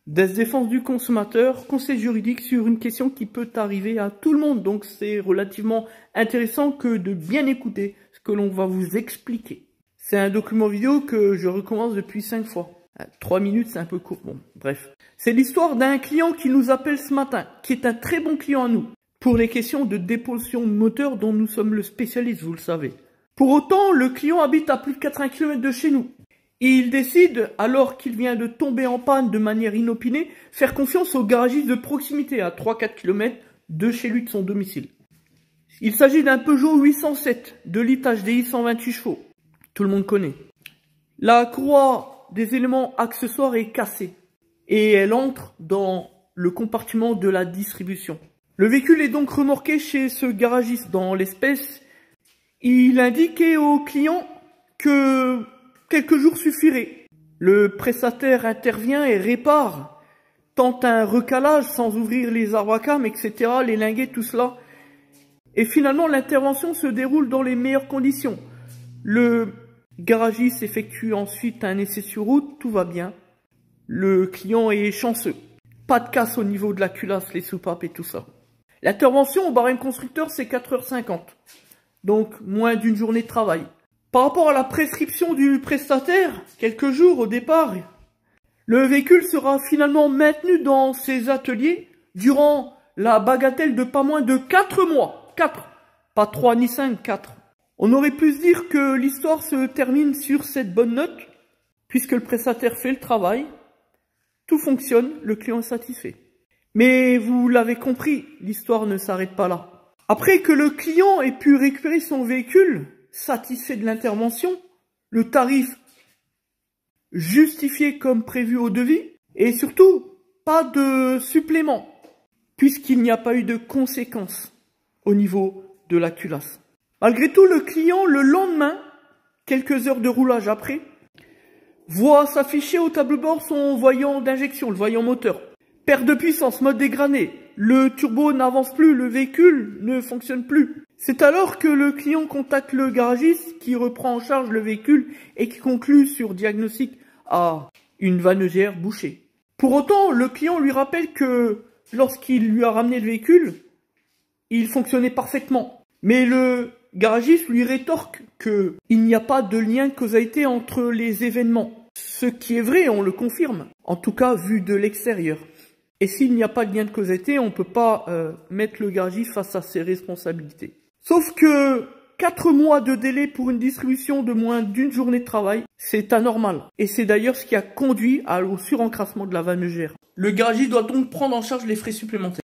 Des défenses du consommateur, conseil juridique sur une question qui peut arriver à tout le monde. Donc c'est relativement intéressant que de bien écouter ce que l'on va vous expliquer. C'est un document vidéo que je recommence depuis 5 fois. 3 minutes, c'est un peu court. Bon, bref. C'est l'histoire d'un client qui nous appelle ce matin, qui est un très bon client à nous, pour les questions de dépollution de moteur dont nous sommes le spécialiste, vous le savez. Pour autant, le client habite à plus de 80 km de chez nous. Il décide, alors qu'il vient de tomber en panne de manière inopinée, faire confiance au garagiste de proximité à 3-4 km de chez lui, de son domicile. Il s'agit d'un Peugeot 807 de litre HDI 128 chevaux. Tout le monde connaît. La courroie des éléments accessoires est cassée et elle entre dans le compartiment de la distribution. Le véhicule est donc remorqué chez ce garagiste. Dans l'espèce, il indiquait au client que quelques jours suffiraient. Le prestataire intervient et répare, tente un recalage sans ouvrir les arbres à cam, etc., les linguets, tout cela. Et finalement, l'intervention se déroule dans les meilleures conditions. Le garagiste effectue ensuite un essai sur route, tout va bien. Le client est chanceux. Pas de casse au niveau de la culasse, les soupapes et tout ça. L'intervention au barème constructeur, c'est 4h50. Donc, moins d'une journée de travail. Par rapport à la prescription du prestataire, quelques jours au départ, le véhicule sera finalement maintenu dans ses ateliers durant la bagatelle de pas moins de 4 mois. 4, pas 3 ni 5, 4. On aurait pu se dire que l'histoire se termine sur cette bonne note, puisque le prestataire fait le travail, tout fonctionne, le client est satisfait. Mais vous l'avez compris, l'histoire ne s'arrête pas là. Après que le client ait pu récupérer son véhicule, satisfait de l'intervention, le tarif justifié comme prévu au devis, et surtout, pas de supplément, puisqu'il n'y a pas eu de conséquences au niveau de la culasse. Malgré tout, le client, le lendemain, quelques heures de roulage après, voit s'afficher au tableau de bord son voyant d'injection, le voyant moteur. Perte de puissance, mode dégradé, le turbo n'avance plus, le véhicule ne fonctionne plus. C'est alors que le client contacte le garagiste qui reprend en charge le véhicule et qui conclut sur diagnostic à une vanne EGR bouchée. Pour autant, le client lui rappelle que lorsqu'il lui a ramené le véhicule, il fonctionnait parfaitement. Mais le garagiste lui rétorque qu'il n'y a pas de lien de causalité entre les événements. Ce qui est vrai, on le confirme, en tout cas vu de l'extérieur. Et s'il n'y a pas de lien de causalité, on ne peut pas mettre le garagiste face à ses responsabilités. Sauf que 4 mois de délai pour une distribution de moins d'une journée de travail, c'est anormal. Et c'est d'ailleurs ce qui a conduit au surencrassement de la vanne EGR. Le garagiste doit donc prendre en charge les frais supplémentaires.